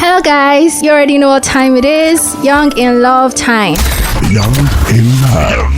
Hello guys, you already know what time it is. Young in Love time. Young in Love.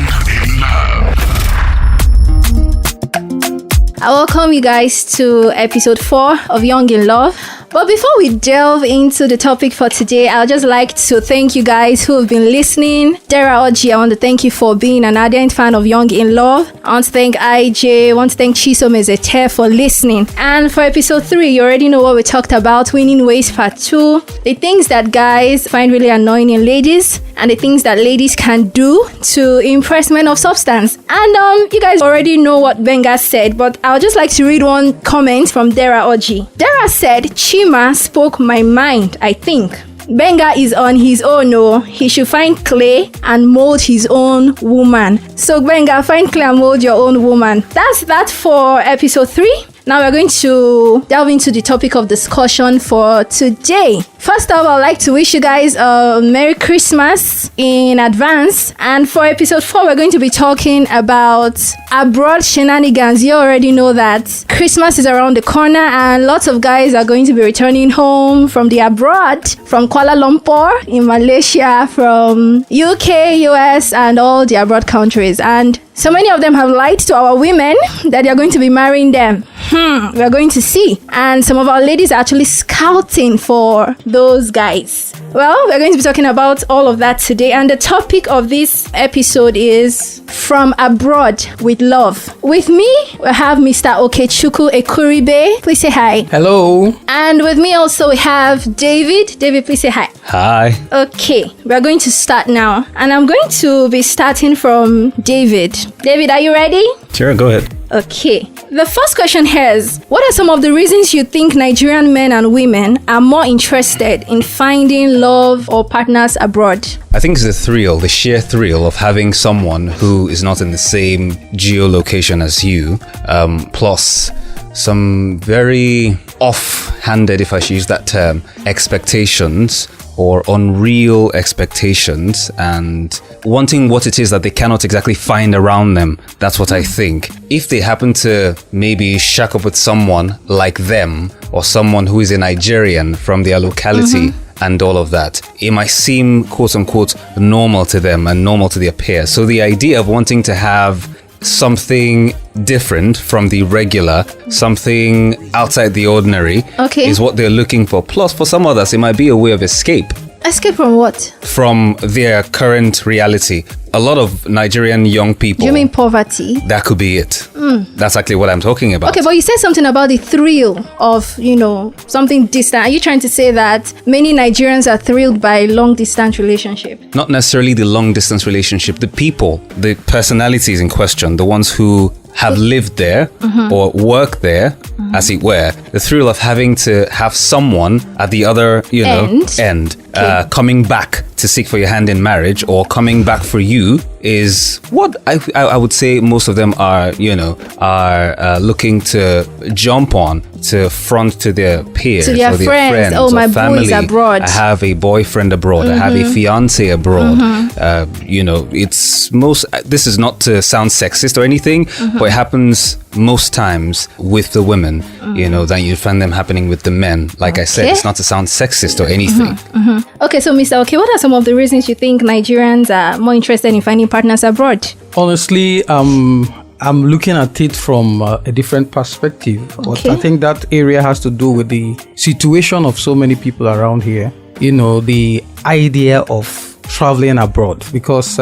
I welcome you guys to episode 4 of Young in Love. But before we delve into the topic for today, I'd just like to thank you guys who have been listening. Dara Oji, I want to thank you for being an ardent fan of Young in Love. I want to thank IJ, I want to thank Chisom Ezete for listening. And for episode 3, you already know what we talked about, winning ways part 2. The things that guys find really annoying in ladies, and the things that ladies can do to impress men of substance. And you guys already know what Benga said, but I would just like to read one comment from Dara Oji. Dara said, Chima spoke my mind, I think. Benga is on his own, no. He should find clay and mold his own woman. So Benga, find clay and mold your own woman. That's that for episode 3. Now we're going to delve into the topic of discussion for today. First off, I'd like to wish you guys a Merry Christmas in advance. And for episode 4, we're going to be talking about abroad shenanigans. You already know that Christmas is around the corner and lots of guys are going to be returning home from the abroad, from Kuala Lumpur in Malaysia, from UK, US, and all the abroad countries. And so many of them have lied to our women that they are going to be marrying them. We are going to see. And some of our ladies are actually scouting for those guys. Well, we're going to be talking about all of that today. And the topic of this episode is From Abroad with Love. With me, we have Mr. Okechukwu Ekuribe. Please say hi. Hello. And with me also we have David. David, please say hi. Hi. Okay, we're going to start now. And I'm going to be starting from David. David, are you ready? Sure, go ahead. Okay. The first question here is, what are some of the reasons you think Nigerian men and women are more interested in finding love or partners abroad? I think it's the sheer thrill of having someone who is not in the same geolocation as you, plus some very off-handed, if I should use that term, expectations or unreal expectations and wanting what it is that they cannot exactly find around them. That's what I think. If they happen to maybe shack up with someone like them or someone who is a Nigerian from their locality and all of that, it might seem quote unquote normal to them and normal to their peers. So the idea of wanting to have something different from the regular, something outside the ordinary, is what they're looking for. Plus, for some others, it might be a way of escape. Escape from what? From their current reality. A lot of Nigerian young people. You mean poverty? That could be it. That's actually what I'm talking about. Okay, but you said something about the thrill of, something distant. Are you trying to say that many Nigerians are thrilled by long distance relationship? Not necessarily the long distance relationship. The people, the personalities in question, the ones who have lived there or work there, as it were, the thrill of having to have someone at the other, end coming back to seek for your hand in marriage or coming back for you is what I would say most of them are, looking to jump on, to front to their peers, to their or their friends. or my family. boy is abroad. I have a boyfriend abroad. I have a fiance abroad. It's this is not to sound sexist or anything, but it happens most times with the women, than you find them happening with the men. Like I said, it's not to sound sexist or anything. Okay, so Mr. Okay, what are some of the reasons you think Nigerians are more interested in finding partners abroad? Honestly, I'm looking at it from a different perspective. But I think that area has to do with the situation of so many people around here. The idea of traveling abroad. Because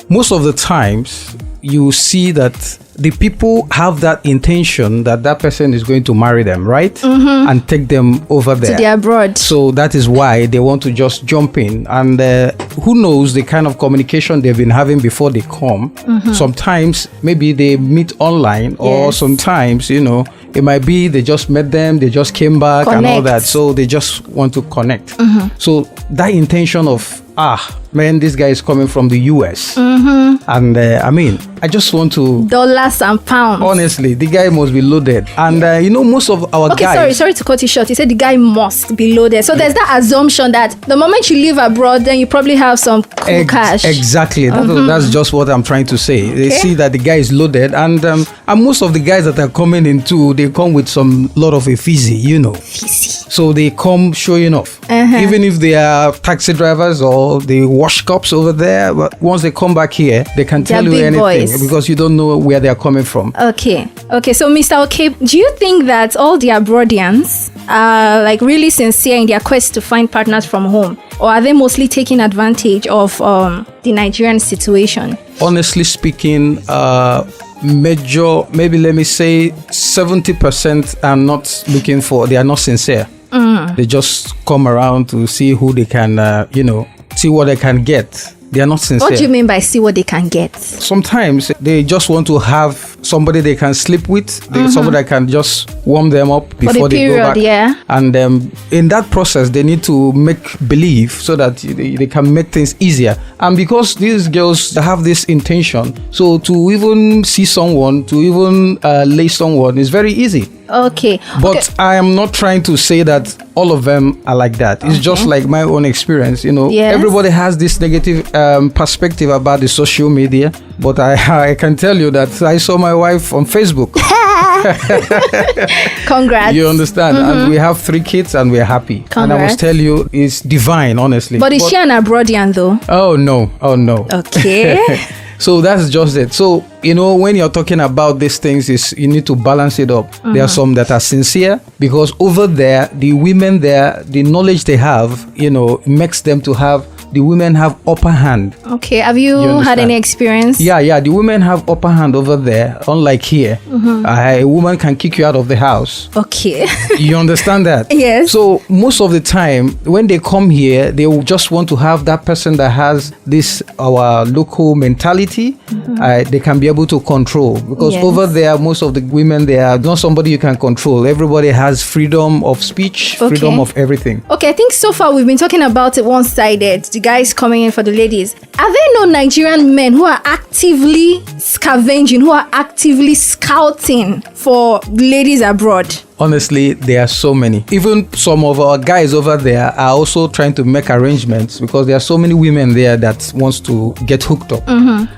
most of the times, you see that the people have that intention that person is going to marry them, right? And take them over there. To the abroad. So that is why they want to just jump in. And who knows the kind of communication they've been having before they come. Sometimes maybe they meet online or sometimes, it might be they just met them, they just came back and all that. So they just want to connect. So that intention of, man, this guy is coming from the US. And I mean, I just want to... Dollars and pounds. Honestly, the guy must be loaded. And most of our guys... Okay, sorry to cut you short. You said the guy must be loaded. So there's that assumption that the moment you live abroad, then you probably have some cool cash. Exactly. That's just what I'm trying to say. They see that the guy is loaded, and most of the guys that are coming in too, they come with some lot of a fizzy, So they come showing off. Even if they are taxi drivers or they wash cups over there, but once they come back here, they can tell you anything because you don't know where they are coming from. Okay. So Mr. Okape, do you think that all the abroadians are like really sincere in their quest to find partners from home, or are they mostly taking advantage of the Nigerian situation? Honestly speaking, maybe let me say 70% are not looking for, they are not sincere. They just come around to see who they can, see what they can get. They are not sincere. What do you mean by see what they can get? Sometimes they just want to have somebody they can sleep with, somebody that can just warm them up before they go back. Yeah. And in that process, they need to make believe so that they can make things easier. And because these girls have this intention, so to even see someone, to even lay someone is very easy. Okay. But I am not trying to say that all of them are like that. It's just like my own experience. Yes. Everybody has this negative perspective about the social media. But I can tell you that I saw my wife on Facebook. Congrats. You understand? And we have 3 kids and we're happy. Congrats. And I must tell you, it's divine, honestly. But is she an abroadian though? Oh, no. Okay. So that's just it. So, when you're talking about these things, you need to balance it up. There are some that are sincere because over there, the women there, the knowledge they have, makes them to have, the women have upper hand. Okay. Have you had any experience? Yeah. The women have upper hand over there, unlike here. A woman can kick you out of the house. Okay. You understand that? Yes. So most of the time, when they come here, they will just want to have that person that has this, our local mentality. They can be able to control because over there, most of the women, they are not somebody you can control. Everybody has freedom of speech, freedom of everything. Okay, I think so far we've been talking about it one-sided. The guys coming in for the ladies. Are there no Nigerian men who are actively scavenging, who are actively scouting for ladies abroad? Honestly, there are so many. Even some of our guys over there are also trying to make arrangements because there are so many women there that wants to get hooked up.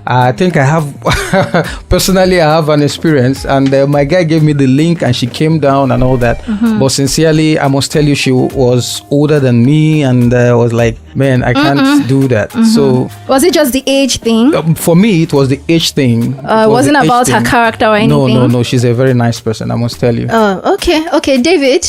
I think I have, personally, I have an experience, and my guy gave me the link and she came down and all that. But sincerely, I must tell you, she was older than me, and I was like, man, I can't do that. So was it just the age thing? For me, it was the age thing. It wasn't about her character or anything? No. She's a very nice person, I must tell you. Oh, okay, David.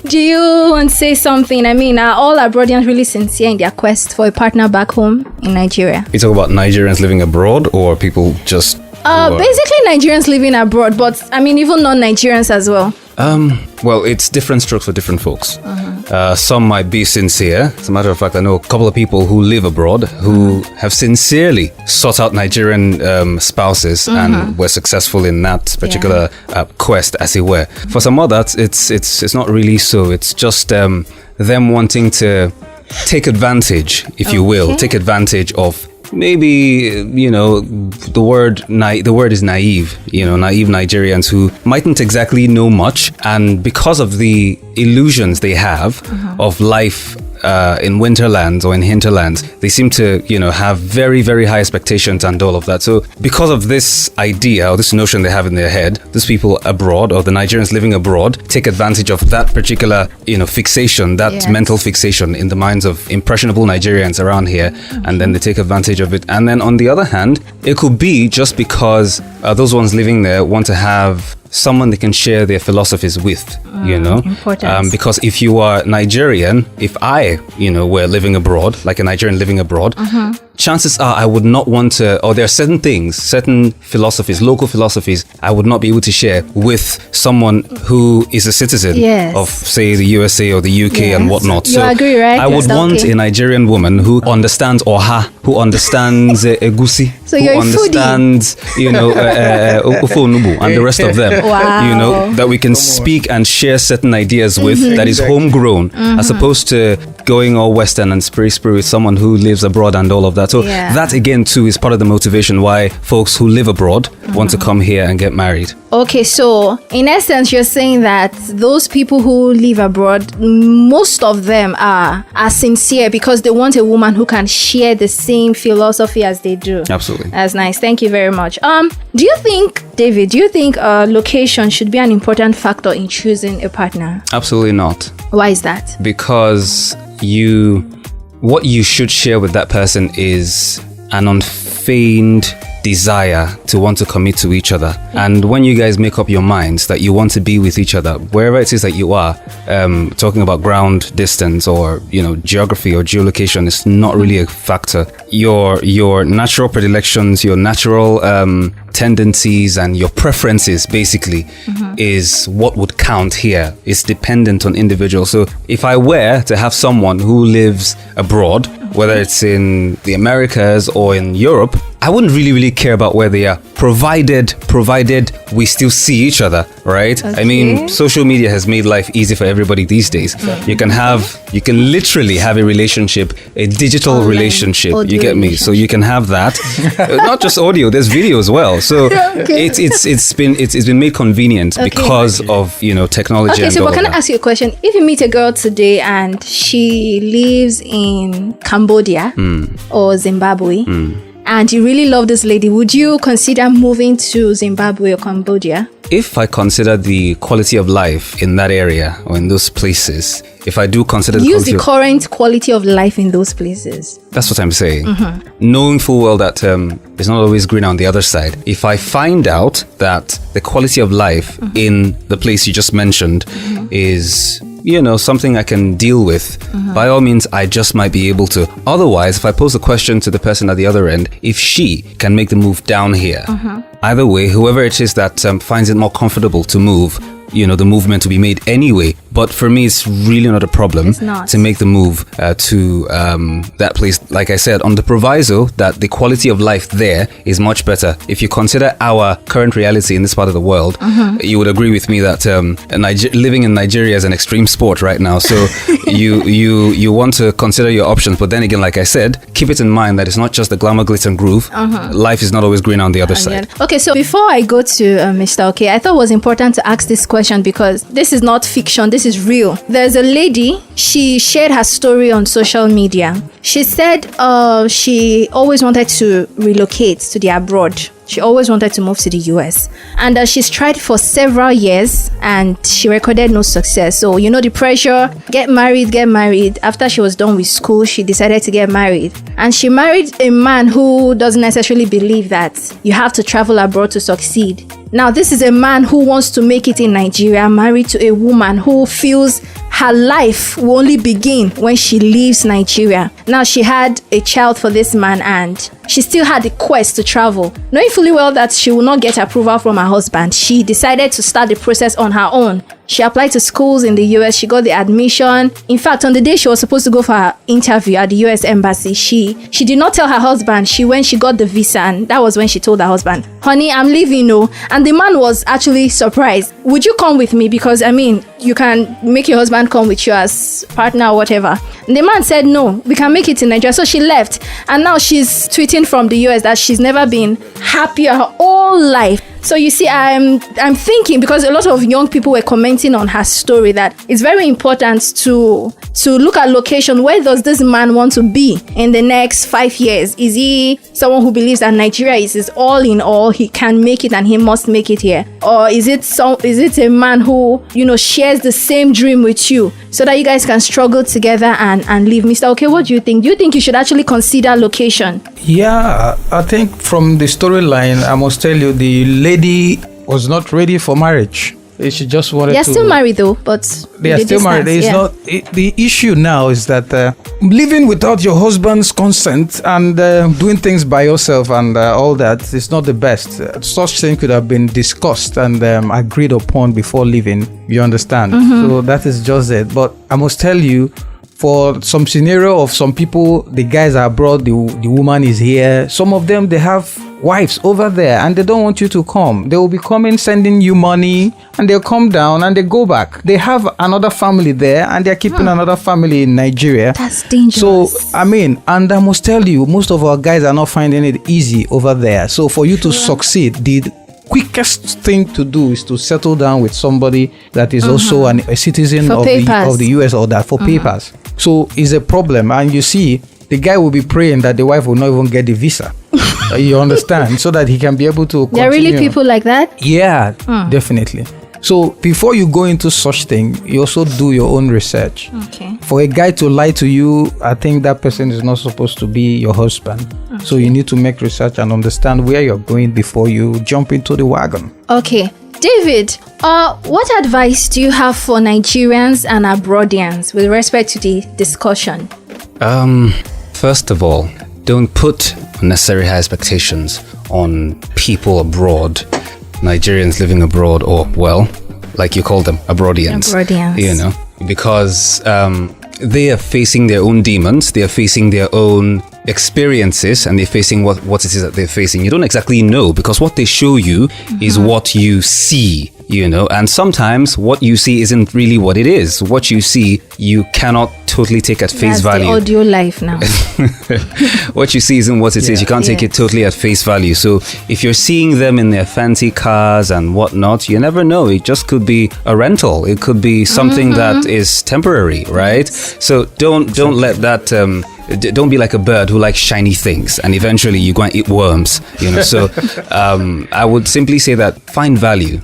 Do you want to say something? I mean, are all abroadians really sincere in their quest for a partner back home in Nigeria? You talk about Nigerians living abroad or people just... Basically Nigerians living abroad, but I mean even non-Nigerians as well. Well, it's different strokes for different folks. Some might be sincere. As a matter of fact, I know a couple of people who live abroad who have sincerely sought out Nigerian spouses and were successful in that particular quest, as it were. For some others, it's not really so. It's just them wanting to take advantage, if you will, take advantage of maybe, the word is naive, naive Nigerians who mightn't exactly know much, and because of the illusions they have of life in winterlands or in hinterlands, they seem to, have very, very high expectations and all of that. So because of this idea or this notion they have in their head, these people abroad or the Nigerians living abroad take advantage of that particular, fixation, that mental fixation in the minds of impressionable Nigerians around here. And then they take advantage of it. And then on the other hand, it could be just because those ones living there want to have someone they can share their philosophies with, Important. Because if you are Nigerian, if I, were living abroad, like a Nigerian living abroad, chances are I would not want to, or there are certain things, certain philosophies, local philosophies, I would not be able to share with someone who is a citizen of, say, the USA or the UK and whatnot. You agree, right? I would want a Nigerian woman who understands Oha, who understands Egusi, so who understands, Ofe Onugbu and the rest of them. Wow. That we can speak and share certain ideas with, that is homegrown, as opposed to going all Western and spirit with someone who lives abroad and all of that. So that again too is part of the motivation why folks who live abroad want to come here and get married. Okay, so in essence, you're saying that those people who live abroad, most of them are sincere because they want a woman who can share the same philosophy as they do. Absolutely. That's nice. Thank you very much. Do you think, David, location should be an important factor in choosing a partner? Absolutely not. Why is that? Because what you should share with that person is an unfeigned desire to want to commit to each other. And when you guys make up your minds that you want to be with each other, wherever it is that you are, talking about ground distance or geography or geolocation is not really a factor. Your natural predilections, your natural tendencies and your preferences basically is what would count here. It's dependent on individuals. So if I were to have someone who lives abroad, whether it's in the Americas or in Europe, I wouldn't really care about where they are, provided we still see each other, right? Okay. I mean, social media has made life easy for everybody these days. You can literally have a relationship, a digital relationship. You get me? So you can have that. Not just audio, there's video as well. So it's been made convenient because of technology. Okay, so but can I ask you a question? If you meet a girl today and she lives in Cambodia or Zimbabwe, and you really love this lady, would you consider moving to Zimbabwe or Cambodia? If I consider the quality of life in that area or in those places, if I do consider the current quality of life in those places. That's what I'm saying. Knowing full well that it's not always green on the other side. If I find out that the quality of life in the place you just mentioned is something I can deal with, by all means, I just might be able to. Otherwise, if I pose a question to the person at the other end, if she can make the move down here, either way, whoever it is that finds it more comfortable to move, the movement to be made anyway. But for me, it's really not a problem to make the move to that place. Like I said, on the proviso that the quality of life there is much better. If you consider our current reality in this part of the world, you would agree with me that living in Nigeria is an extreme sport right now. So you want to consider your options. But then again, like I said, keep it in mind that it's not just the glamour, glitz and groove. Life is not always green on the other side. Okay, so before I go to Mr. Okay, I thought it was important to ask this question because this is not fiction. This is real. There's a lady, she shared her story on social media. She said she always wanted to relocate to the abroad. She always wanted to move to the US. And she's tried for several years and she recorded no success. So, the pressure, get married. After she was done with school, she decided to get married. And she married a man who doesn't necessarily believe that you have to travel abroad to succeed. Now, this is a man who wants to make it in Nigeria, married to a woman who feels her life will only begin when she leaves Nigeria. Now, she had a child for this man and she still had the quest to travel. Knowing fully well that she will not get approval from her husband, she decided to start the process on her own. She applied to schools in the US. She got the admission. In fact, on the day she was supposed to go for her interview at the US Embassy, she did not tell her husband. She got the visa, and that was when she told her husband, honey, I'm leaving, no. And the man was actually surprised. Would you come with me? Because, you can make your husband come with you as partner or whatever. And the man said, no, we can make it in Nigeria. So she left. And now she's tweeting from the US that she's never been happier her whole life. So you see, I'm thinking, because a lot of young people were commenting on her story, that it's very important to look at location. Where does this man want to be in the next 5 years? Is he someone who believes that Nigeria is his all in all, he can make it and he must make it here? Or is it a man who, shares the same dream with you so that you guys can struggle together and live? Mr. Okay, what do you think? Do you think you should actually consider location? Yeah, I think from the storyline, I must tell you, the lady was not ready for marriage. She just wanted to... They're still married though, but... They are still married. The issue now is that living without your husband's consent and doing things by yourself and all that is not the best. Such thing could have been discussed and agreed upon before leaving. You understand? So that is just it. But I must tell you, for some scenario of some people, the guys are abroad, the woman is here. Some of them, they have wives over there and they don't want you to come. They will be coming, sending you money, and they'll come down and they go back. They have another family there and they're keeping another family in Nigeria. That's dangerous. So, and I must tell you, most of our guys are not finding it easy over there. So for you to succeed, the quickest thing to do is to settle down with somebody that is also a citizen of the US or that for papers. So it's a problem, and you see, the guy will be praying that the wife will not even get the visa. You understand? So that he can be able to continue. There are really people like that? Yeah, definitely. So before you go into such thing, you also do your own research. Okay. For a guy to lie to you, I think that person is not supposed to be your husband. Okay. So you need to make research and understand where you're going before you jump into the wagon. Okay. David, what advice do you have for Nigerians and abroadians with respect to the discussion? First of all, don't put unnecessary high expectations on people abroad, Nigerians living abroad, or, well, like you call them, abroadians. Because they are facing their own demons, they are facing their own experiences, and they're facing what it is that they're facing. You don't exactly know, because what they show you is what you see, and sometimes what you see isn't really what it is. What you see, you cannot totally take at face value. That's the audio life now. What you see isn't what it is. You can't take it totally at face value. So if you're seeing them in their fancy cars and whatnot, you never know. It just could be a rental. It could be something that is temporary, right? So don't let that... don't be like a bird who likes shiny things and eventually you go and eat worms, So I would simply say that find value,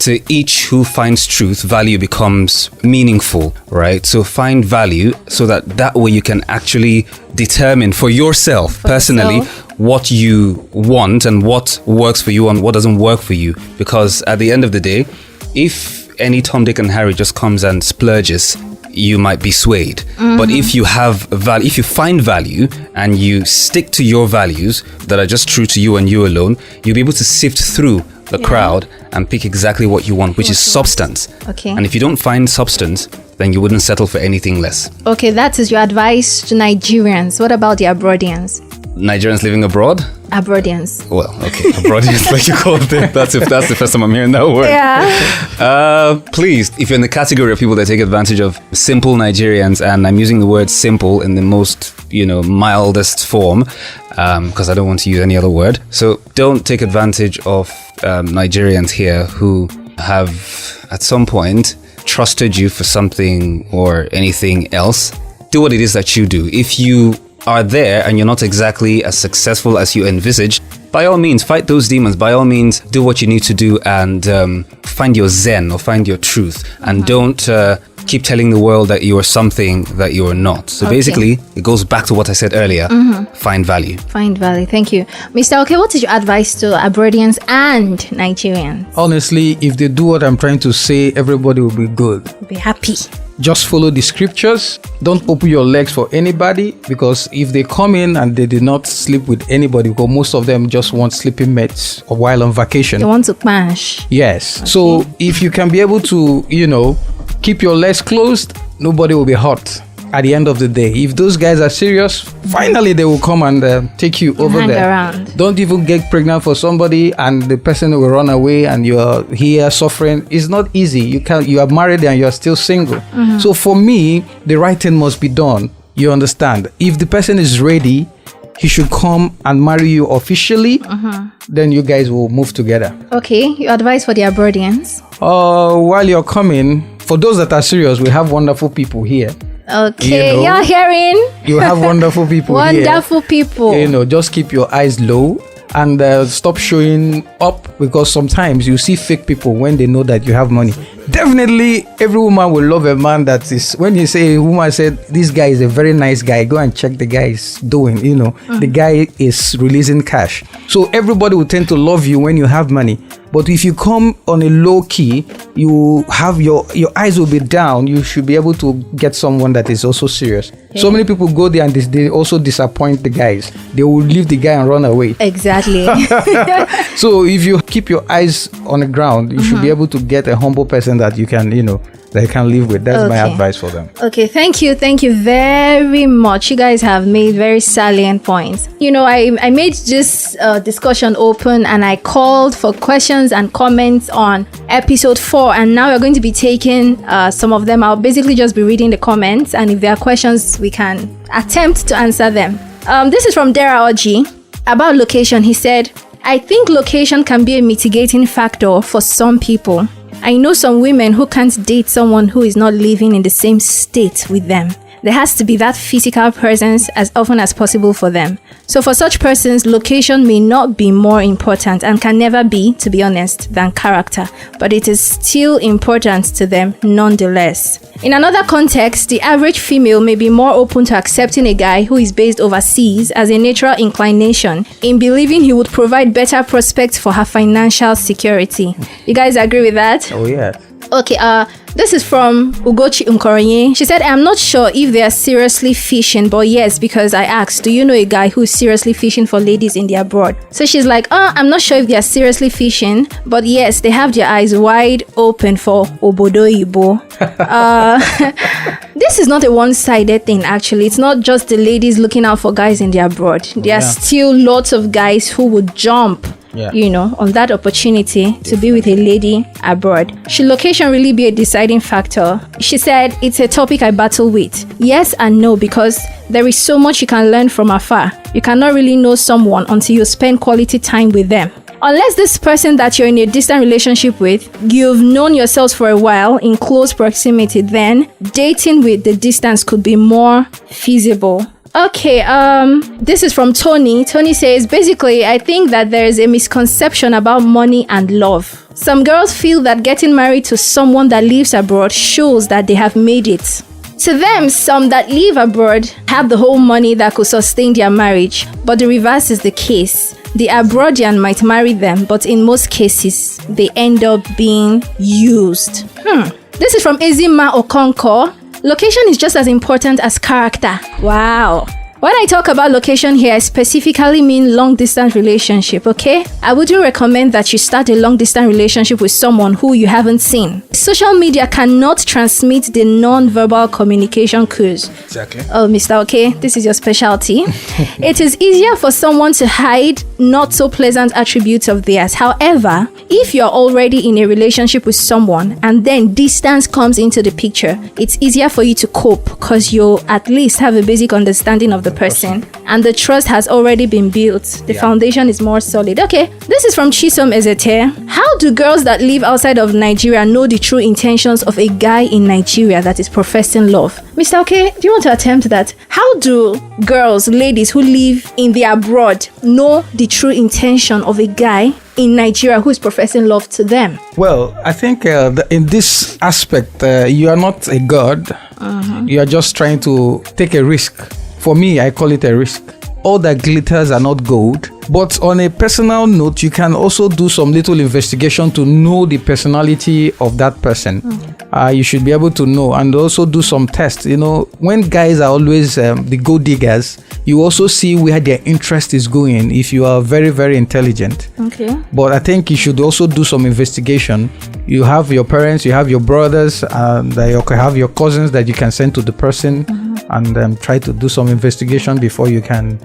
To each who finds truth, value becomes meaningful, right? So find value so that way you can actually determine for yourself, personally, what you want and what works for you and what doesn't work for you. Because at the end of the day, if any Tom, Dick and Harry just comes and splurges, you might be swayed. But if you have value, if you find value and you stick to your values that are just true to you and you alone, you'll be able to sift through the crowd and pick exactly what you want, which is substance. Okay. And if you don't find substance, then you wouldn't settle for anything less. Okay, that is your advice to Nigerians. What about the abroadians? Nigerians living abroad? Abroadians. Well, okay, abroadians, like you called it. That's the first time I'm hearing that word. Yeah. Please, if you're in the category of people that take advantage of simple Nigerians, and I'm using the word simple in the most, mildest form, because I don't want to use any other word. So don't take advantage of Nigerians here who have, at some point, trusted you for something or anything else. Do what it is that you do. If you are there and you're not exactly as successful as you envisaged, by all means fight those demons. By all means do what you need to do and find your zen or find your truth, and don't keep telling the world that you are something that you are not. So basically it goes back to what I said earlier. Find value. Thank you. Mr. Okay, what is your advice to abroadians and Nigerians? Honestly, if they do what I'm trying to say, everybody will be good. Be happy. Just follow the scriptures. Don't open your legs for anybody, because if they come in and they did not sleep with anybody, because most of them just want sleeping mates while on vacation. They want to smash. Yes. Okay. So if you can be able to, keep your legs closed, nobody will be hurt at the end of the day. If those guys are serious, finally they will come and take you over hang there. Around. Don't even get pregnant for somebody and the person will run away and you are here suffering. It's not easy. You are married and you are still single. So for me, the right thing must be done. You understand? If the person is ready, he should come and marry you officially. Then you guys will move together. Okay, your advice for the abroadians? While you're coming, for those that are serious, we have wonderful people here. Okay, you're hearing? You have wonderful people here. Wonderful people. Just keep your eyes low and stop showing up, because sometimes you see fake people when they know that you have money. Definitely, every woman will love a man that is, when you say a woman said, this guy is a very nice guy, go and check the guy is doing, the guy is releasing cash. So everybody will tend to love you when you have money. But if you come on a low key, you have your eyes will be down. You should be able to get someone that is also serious. Okay. So many people go there and they also disappoint the guys. They will leave the guy and run away. Exactly. So if you keep your eyes on the ground, you should be able to get a humble person that you can, they can live with. That's my advice for them. Okay, thank you very much. You guys have made very salient points. You know, I made this discussion open, and I called for questions and comments on episode 4, and now we're going to be taking some of them. I'll basically just be reading the comments, and if there are questions, we can attempt to answer them. This is from Dera Oji about location. He said, I think location can be a mitigating factor for some people. I know some women who can't date someone who is not living in the same state with them. There has to be that physical presence as often as possible for them. So for such persons, location may not be more important and can never be, to be honest, than character. But it is still important to them nonetheless. In another context, the average female may be more open to accepting a guy who is based overseas as a natural inclination in believing he would provide better prospects for her financial security. You guys agree with that? Oh, yeah. Okay, this is from Ugochi Nkoronye. She said, I'm not sure if they are seriously fishing, but yes, because I asked, do you know a guy who's seriously fishing for ladies in the abroad? So she's like, I'm not sure if they are seriously fishing, but yes, they have their eyes wide open for Obodo Ibo. This is not a one-sided thing, actually. It's not just the ladies looking out for guys in the abroad. There are still lots of guys who would jump on that opportunity to be with a lady abroad. Should location really be a deciding factor? She said, it's a topic I battle with. Yes and no, because there is so much you can learn from afar. You cannot really know someone until you spend quality time with them. Unless this person that you're in a distant relationship with, you've known yourselves for a while in close proximity, then dating with the distance could be more feasible. Okay, this is from Tony. Tony says, basically, I think that there is a misconception about money and love. Some girls feel that getting married to someone that lives abroad shows that they have made it. To them, some that live abroad have the whole money that could sustain their marriage, but the reverse is the case. The abroadian might marry them, but in most cases, they end up being used. This is from Ezima Okonko. Location is just as important as character. Wow. When I talk about location here, I specifically mean long-distance relationship, okay? I wouldn't recommend that you start a long-distance relationship with someone who you haven't seen. Social media cannot transmit the non-verbal communication cues. Exactly. Oh, Mr. Okay, this is your specialty. It is easier for someone to hide not so pleasant attributes of theirs. However, if you're already in a relationship with someone and then distance comes into the picture, it's easier for you to cope because you at least have a basic understanding of the person and the trust has already been built. The foundation is more solid. Okay, this is from Chisom Ezete. How do girls that live outside of Nigeria know the true intentions of a guy in Nigeria that is professing love? Mr. Okay, do you want to attempt that? How do girls, ladies who live in the abroad know the true intention of a guy in Nigeria who is professing love to them? Well, I think in this aspect, you are not a god. You are just trying to take a risk. For me, I call it a risk. All that glitters are not gold. But on a personal note, you can also do some little investigation to know the personality of that person. You should be able to know and also do some tests. You know, when guys are always the gold diggers, you also see where their interest is going if you are very, very intelligent. Okay. But I think you should also do some investigation. You have your parents, you have your brothers, and you have your cousins that you can send to the person and try to do some investigation before you can,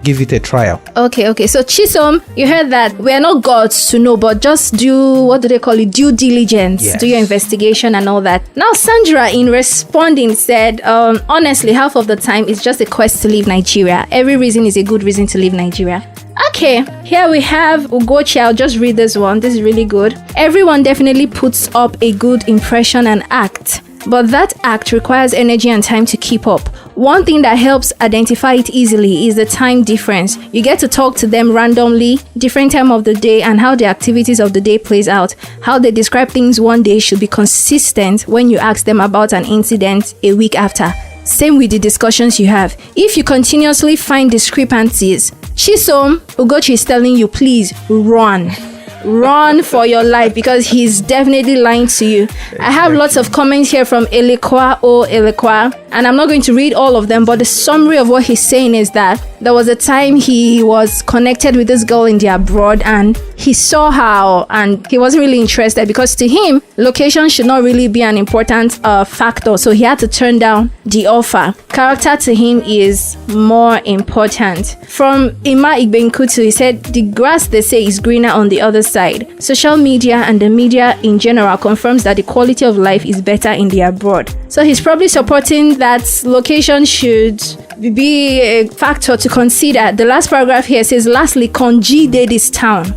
give it a trial. Okay. So Chisom, you heard that we are not gods to know, but just do, what do they call it? Due diligence. Yes. Do your investigation and all that. Now, Sandra, in responding, said, honestly, half of the time it's just a quest to leave Nigeria. Every reason is a good reason to leave Nigeria. Okay, here we have Ugochi. I'll just read this one. This is really good. Everyone definitely puts up a good impression and act, but that act requires energy and time to keep up. One thing that helps identify it easily is the time difference. You get to talk to them randomly, different time of the day, and how the activities of the day plays out. How they describe things one day should be consistent when you ask them about an incident a week after. Same with the discussions you have. If you continuously find discrepancies, Chisom, Ugochi is telling you, please run. run for your life because he's definitely lying to you. I have lots of comments here from Elekwa, and I'm not going to read all of them, but the summary of what he's saying is that there was a time he was connected with this girl in the abroad and he saw her and he wasn't really interested because to him, location should not really be an important factor. So he had to turn down the offer. Character to him is more important. From Ima Igbenkutu, he said, the grass they say is greener on the other side. Social media and the media in general confirms that the quality of life is better in the abroad. So he's probably supporting that location should be a factor to consider. The last paragraph here says, lastly, Konji did this town.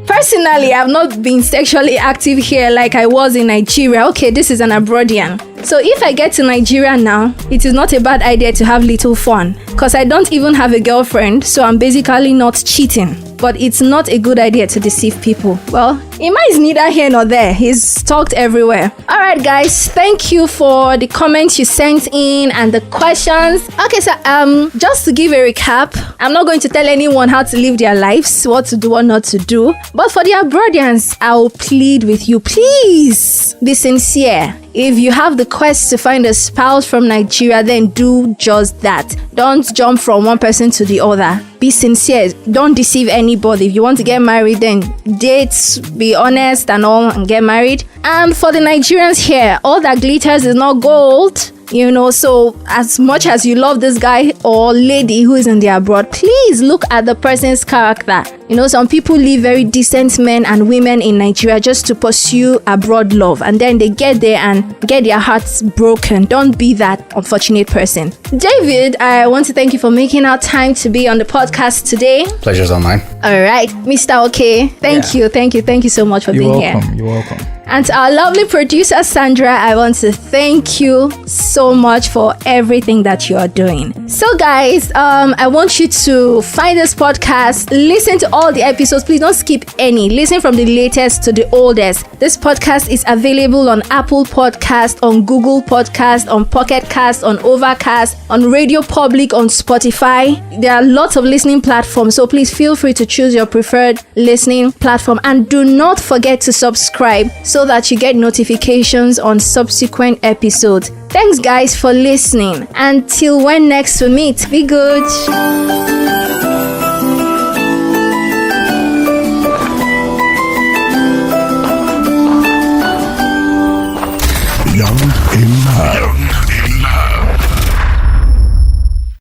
Personally, I've not been sexually active here like I was in Nigeria. Okay, this is an abroadian. So if I get to Nigeria now, it is not a bad idea to have little fun because I don't even have a girlfriend, so I'm basically not cheating. But it's not a good idea to deceive people. Well, Ima is neither here nor there. He's talked everywhere. Alright guys, thank you for the comments you sent in and the questions. Okay, so just to give a recap, I'm not going to tell anyone how to live their lives, what to do or not to do. But for the abroadians, I'll plead with you, please be sincere. If you have the quest to find a spouse from Nigeria, then do just that. Don't jump from one person to the other. Be sincere. Don't deceive anybody. If you want to get married, then date, be honest and all, and get married. And for the Nigerians here, all that glitters is not gold. You know, so as much as you love this guy or lady who is in the abroad, please look at the person's character. You know, some people leave very decent men and women in Nigeria just to pursue abroad love, and then they get there and get their hearts broken. Don't be that unfortunate person. David, I want to thank you for making our time to be on the podcast today. Pleasure's all mine. All right, Mr. OK, thank you so much for being here. You're welcome. And to our lovely producer, Sandra, I want to thank you so much for everything that you are doing. So guys, I want you to find this podcast, listen to all the episodes. Please don't skip any. Listen from the latest to the oldest. This podcast is available on Apple Podcast, on Google Podcast, on Pocket Cast, on Overcast, on Radio Public, on Spotify. There are lots of listening platforms, so please feel free to choose your preferred listening platform. And do not forget to subscribe so that you get notifications on subsequent episodes. Thanks guys for listening. Until when next we meet, be good.